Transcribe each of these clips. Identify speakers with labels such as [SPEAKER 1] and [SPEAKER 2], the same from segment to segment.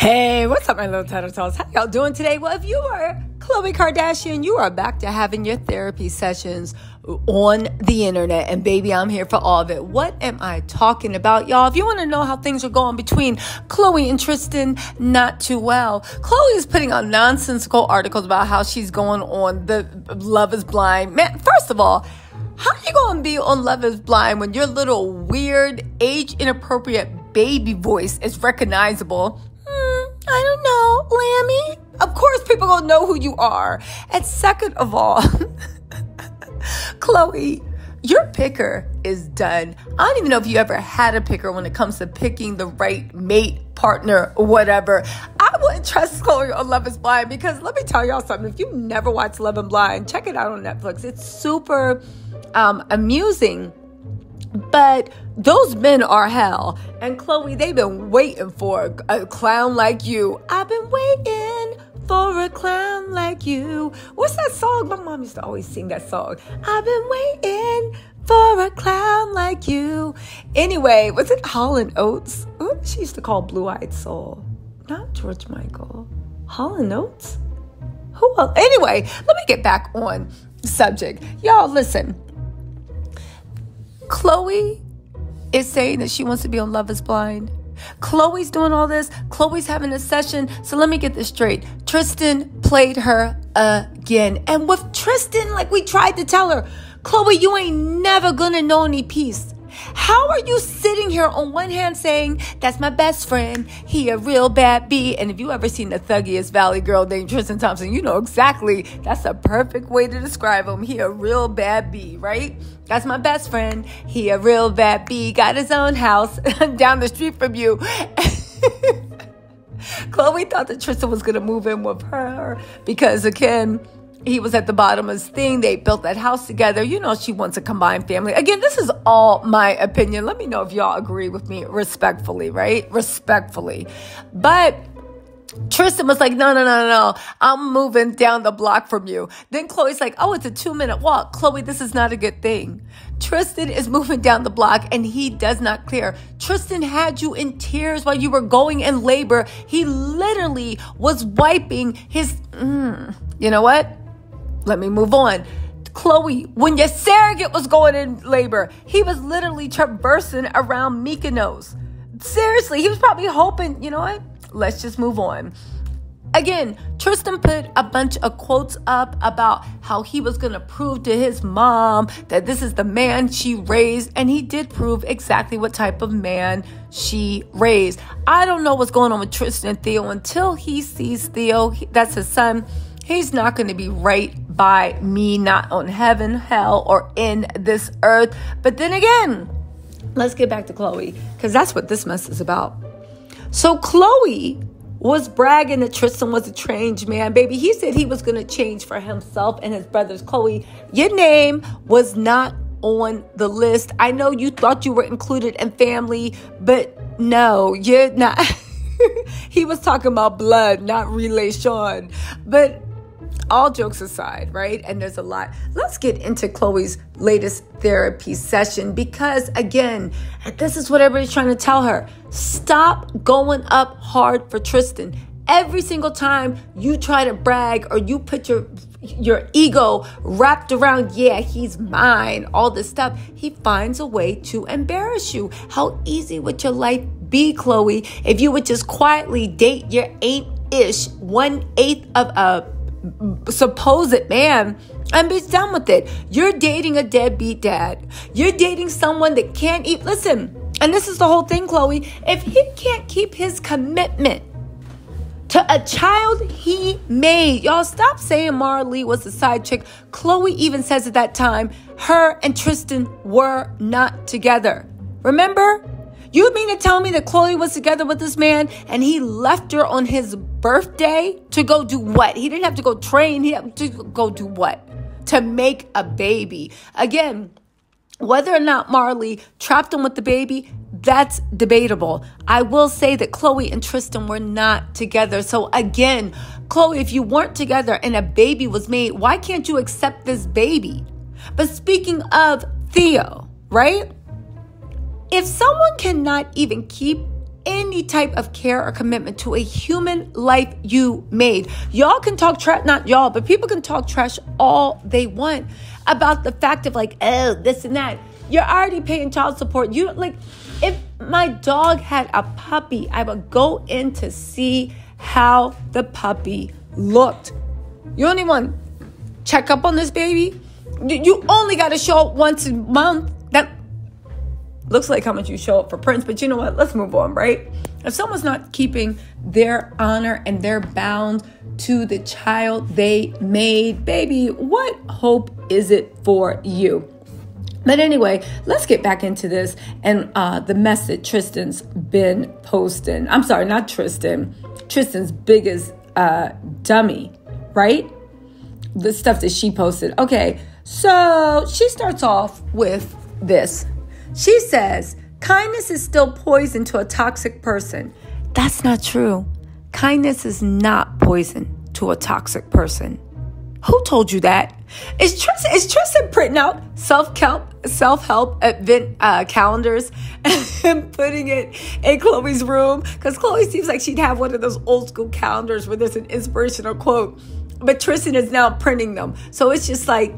[SPEAKER 1] Hey, what's up, my little TisaTells? How y'all doing today? Well, if you are Khloe Kardashian, you are back to having your therapy sessions on the internet. And baby, I'm here for all of it. What am I talking about, y'all? If you want to know how things are going between Khloe and Tristan, not too well. Khloe is putting out nonsensical articles about how she's going on the Love is Blind. Man, first of all, how are you going to be on Love is Blind when your little weird, age-inappropriate baby voice is recognizable? I don't know, Lammy. Of course people gonna know who you are. And second of all, Khloe, your picker is done. I don't even know if you ever had a picker when it comes to picking the right mate, partner, or whatever. I wouldn't trust Khloe on Love is Blind because let me tell y'all something. If you never watched Love is Blind, check it out on Netflix. It's super amusing. But those men are hell. And Khloe, they've been waiting for a clown like you. I've been waiting for a clown like you. What's that song? My mom used to always sing that song. I've been waiting for a clown like you. Anyway, was it Hall & Oates? Who she used to call Blue-Eyed Soul? Not George Michael. Hall & Oates? Who else? Anyway, let me get back on subject. Y'all, listen. Khloe is saying that she wants to be on Love is Blind. Khloe's doing all this. Khloe's having a session. So let me get this straight. Tristan played her again. And with Tristan, like we tried to tell her, Khloe, you ain't never gonna know any peace. How are you sitting here on one hand saying, that's my best friend, he a real bad B? And if you ever seen the thuggiest Valley girl named Tristan Thompson, you know exactly that's a perfect way to describe him. He a real bad B, right? That's my best friend. He a real bad B. Got his own house down the street from you. Khloe thought that Tristan was going to move in with her because, again, he was at the bottom of his thing. They built that house together. You know, she wants a combined family. Again, this is all my opinion. Let me know if y'all agree with me respectfully, right? Respectfully. But Tristan was like, no. I'm moving down the block from you. Then Khloe's like, oh, it's a 2-minute walk. Khloe, this is not a good thing. Tristan is moving down the block and he does not care. Tristan had you in tears while you were going in labor. He literally was wiping his, you know what? Let me move on. Khloe, when your surrogate was going in labor, he was literally traversing around Mykonos. Seriously, he was probably hoping, you know what? Let's just move on. Again, Tristan put a bunch of quotes up about how he was going to prove to his mom that this is the man she raised. And he did prove exactly what type of man she raised. I don't know what's going on with Tristan and Theo until he sees Theo. That's his son. He's not going to be right by me, not on heaven, hell, or in this earth. But then again, let's get back to Khloe, because that's what this mess is about. So Khloe was bragging that Tristan was a changed man. Baby, he said he was going to change for himself and his brothers. Khloe, your name was not on the list. I know you thought you were included in family, but no, you're not. He was talking about blood, not relation. But all jokes aside, right? And there's a lot. Let's get into Khloe's latest therapy session because, again, this is what everybody's trying to tell her. Stop going up hard for Tristan. Every single time you try to brag or you put your ego wrapped around, yeah, he's mine, all this stuff, he finds a way to embarrass you. How easy would your life be, Khloe, if you would just quietly date your ain't-ish 1/8 of a supposed man and be done with it? You're dating a deadbeat dad. You're dating someone that can't eat. Listen, and this is the whole thing, Khloe. If he can't keep his commitment to a child he made, y'all stop saying Mara Lee was a side chick. Khloe even says at that time, her and Tristan were not together. Remember? You mean to tell me that Khloe was together with this man and he left her on his birthday to go do what? He didn't have to go train. He had to go do what? To make a baby. Again, whether or not Marley trapped him with the baby, that's debatable. I will say that Khloe and Tristan were not together. So again, Khloe, if you weren't together and a baby was made, why can't you accept this baby? But speaking of Theo, right? If someone cannot even keep any type of care or commitment to a human life you made. Y'all can talk trash, not y'all, but people can talk trash all they want about the fact of like, oh, this and that. You're already paying child support. You like, if my dog had a puppy, I would go in to see how the puppy looked. You only want to check up on this baby? You only got to show up once a month. That looks like how much you show up for Prince, but you know what? Let's move on, right? If someone's not keeping their honor and they're bound to the child they made, baby, what hope is it for you? But anyway, let's get back into this and the mess that Tristan's been posting. I'm sorry, not Tristan. Tristan's biggest dummy, right? The stuff that she posted. Okay, so she starts off with this. She says, kindness is still poison to a toxic person. That's not true. Kindness is not poison to a toxic person. Who told you that? Is Tristan printing out self-help event calendars and putting it in Khloe's room? Because Khloe seems like she'd have one of those old school calendars where there's an inspirational quote. But Tristan is now printing them. So it's just like,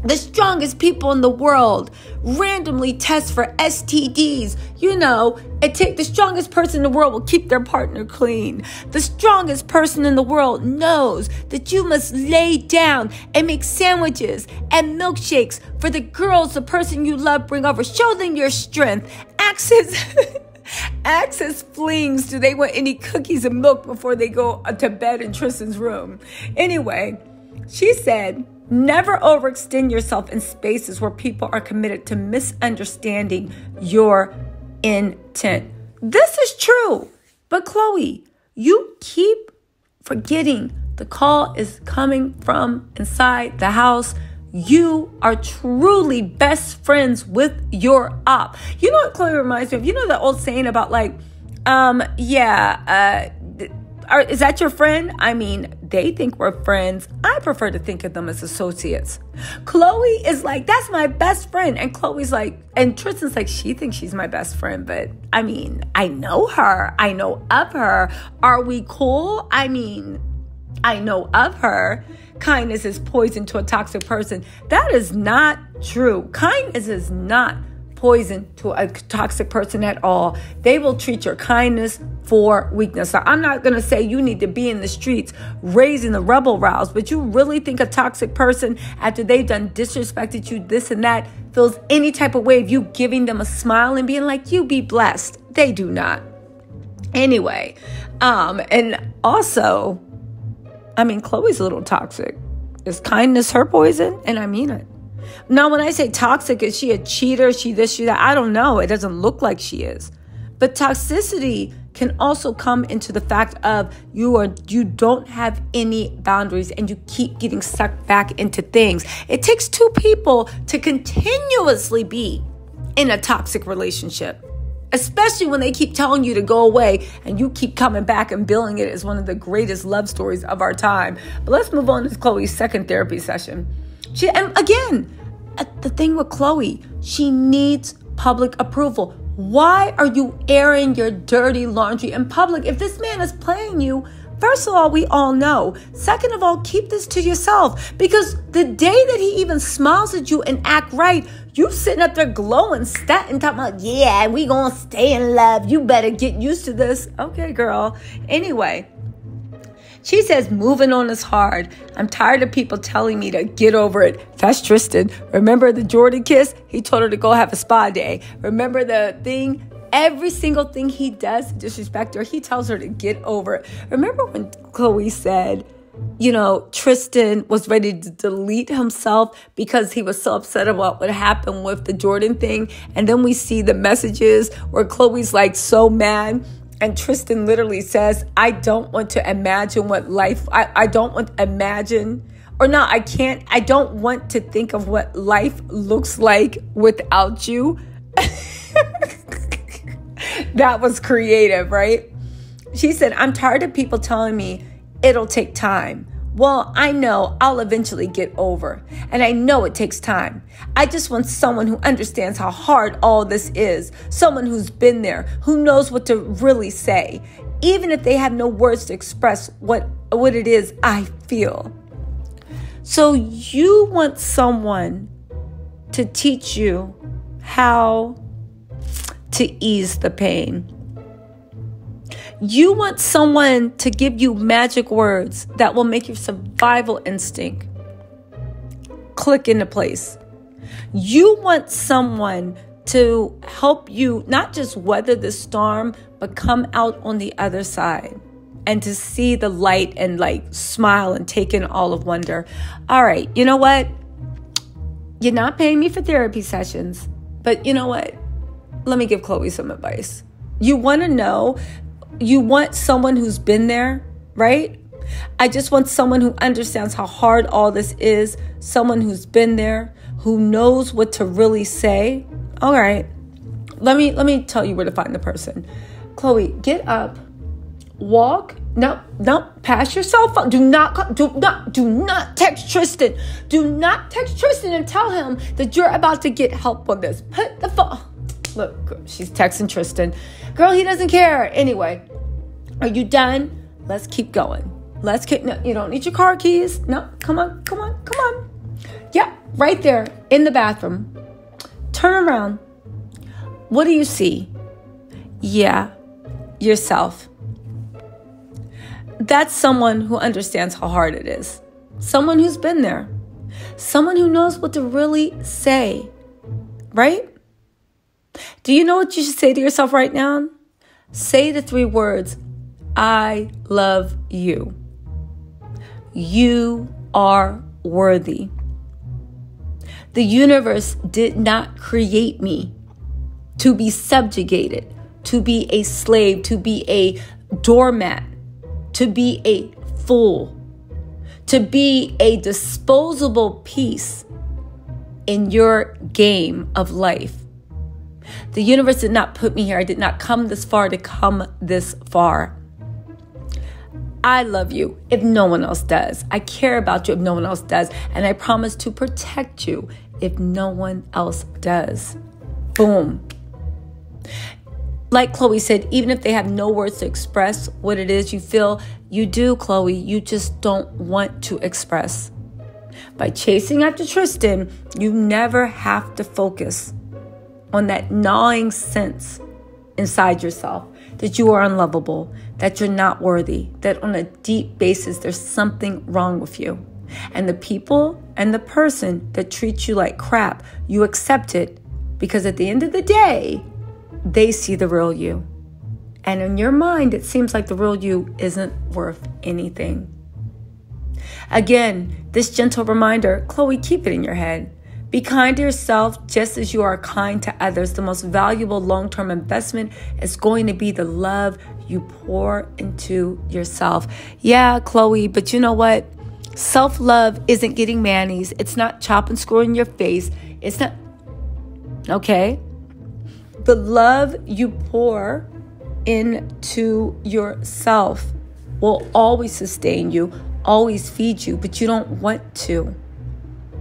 [SPEAKER 1] the strongest people in the world randomly test for STDs. You know, the strongest person in the world will keep their partner clean. The strongest person in the world knows that you must lay down and make sandwiches and milkshakes for the girls the person you love bring over. Show them your strength. Access flings. Do they want any cookies and milk before they go to bed in Tristan's room? Anyway, she said, never overextend yourself in spaces where people are committed to misunderstanding your intent. This is true. But Khloe, you keep forgetting the call is coming from inside the house. You are truly best friends with your op. You know what Khloe reminds me of? You know the old saying about like, is that your friend? I mean, they think we're friends. I prefer to think of them as associates. Khloe is like, that's my best friend. And Khloe's like, and Tristan's like, she thinks she's my best friend. But I mean, I know her. I know of her. Are we cool? I mean, I know of her. Kindness is poison to a toxic person. That is not true. Kindness is not poison to a toxic person at all. They will treat your kindness for weakness. So I'm not going to say you need to be in the streets raising the rebel rouse, but you really think a toxic person, after they've done disrespected you, this and that, feels any type of way of you giving them a smile and being like, you be blessed. They do not. Anyway, and also, I mean, Khloe's a little toxic. Is kindness her poison? And I mean it. Now, when I say toxic, is she a cheater? She this, she that? I don't know. It doesn't look like she is. But toxicity can also come into the fact of you don't have any boundaries and you keep getting sucked back into things. It takes two people to continuously be in a toxic relationship, especially when they keep telling you to go away and you keep coming back and billing it as one of the greatest love stories of our time. But let's move on to Khloe's second therapy session. And again, the thing with Khloe, she needs public approval. Why are you airing your dirty laundry in public? If this man is playing you, first of all, we all know. Second of all, keep this to yourself. Because the day that he even smiles at you and act right, you sitting up there glowing, talking about, yeah, we gonna stay in love. You better get used to this. Okay, girl. Anyway, she says, moving on is hard. I'm tired of people telling me to get over it. That's Tristan. Remember the Jordan kiss? He told her to go have a spa day. Remember the thing? Every single thing he does to disrespect her, he tells her to get over it. Remember when Khloe said, you know, Tristan was ready to delete himself because he was so upset about what happened with the Jordan thing? And then we see the messages where Khloe's like so mad. And Tristan literally says, I don't want to imagine what life, I don't want to imagine, or no, I can't, I don't want to think of what life looks like without you. That was creative, right? She said, I'm tired of people telling me it'll take time. Well, I know I'll eventually get over, and I know it takes time. I just want someone who understands how hard all this is, someone who's been there, who knows what to really say, even if they have no words to express what it is I feel. So you want someone to teach you how to ease the pain. You want someone to give you magic words that will make your survival instinct click into place. You want someone to help you not just weather the storm, but come out on the other side and to see the light and smile and take in all of wonder. All right, you know what? You're not paying me for therapy sessions, but you know what? Let me give Khloe some advice. You want to know, you want someone who's been there, right? I just want someone who understands how hard all this is, someone who's been there, who knows what to really say. All right, let me tell you where to find the person. Khloe, get up, walk. No, pass your cell phone. Do not text Tristan. Do not text Tristan and tell him that you're about to get help on this. Put the phone. Look, she's texting Tristan. Girl, he doesn't care. Anyway, are you done? Let's keep going. No, you don't need your car keys. No, come on. Yeah, right there in the bathroom. Turn around. What do you see? Yeah, yourself. That's someone who understands how hard it is. Someone who's been there. Someone who knows what to really say. Right? Do you know what you should say to yourself right now? Say the 3 words, I love you. You are worthy. The universe did not create me to be subjugated, to be a slave, to be a doormat, to be a fool, to be a disposable piece in your game of life. The universe did not put me here. I did not come this far to come this far. I love you if no one else does. I care about you if no one else does. And I promise to protect you if no one else does. Boom. Like Khloe said, even if they have no words to express what it is you feel, you do, Khloe. You just don't want to express. By chasing after Tristan, you never have to focus on that gnawing sense inside yourself that you are unlovable, that you're not worthy, that on a deep basis there's something wrong with you. And the people and the person that treats you like crap, you accept it because at the end of the day, they see the real you. And in your mind, it seems like the real you isn't worth anything. Again, this gentle reminder, Khloe, keep it in your head. Be kind to yourself just as you are kind to others. The most valuable long-term investment is going to be the love you pour into yourself. Yeah, Khloe, but you know what? Self-love isn't getting manis. It's not chop and screw in your face. It's not, okay? The love you pour into yourself will always sustain you, always feed you, but you don't want to.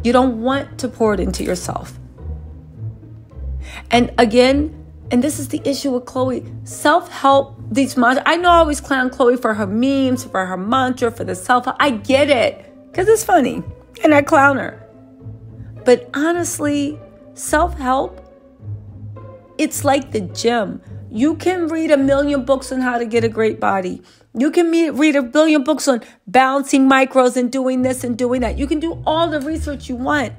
[SPEAKER 1] You don't want to pour it into yourself. And again, and this is the issue with Khloe, self-help, these mantras. I know I always clown Khloe for her memes, for her mantra, for the self-help. I get it, because it's funny, and I clown her. But honestly, self-help, it's like the gym. You can read 1,000,000 books on how to get a great body. You can read 1,000,000,000 books on balancing macros and doing this and doing that. You can do all the research you want.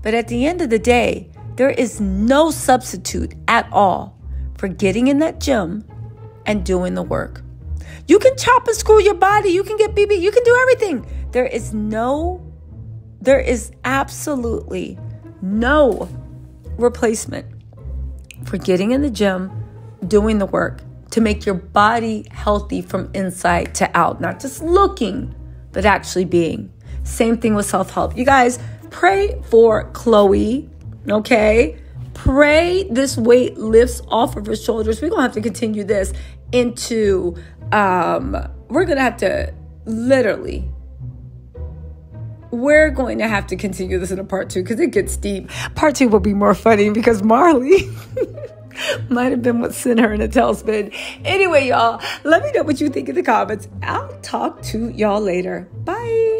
[SPEAKER 1] But at the end of the day, there is no substitute at all for getting in that gym and doing the work. You can chop and screw your body. You can get BB. You can do everything. There is absolutely no replacement for getting in the gym, doing the work to make your body healthy from inside to out. Not just looking, but actually being. Same thing with self-help. You guys, pray for Khloe, okay? Pray this weight lifts off of her shoulders. We're going to have to continue this into, we're going to have to literally we're going to have to continue this in a part 2 because it gets deep. Part 2 will be more funny because Marley might have been what sent her in a tailspin. Anyway, y'all, let me know what you think in the comments. I'll talk to y'all later. Bye.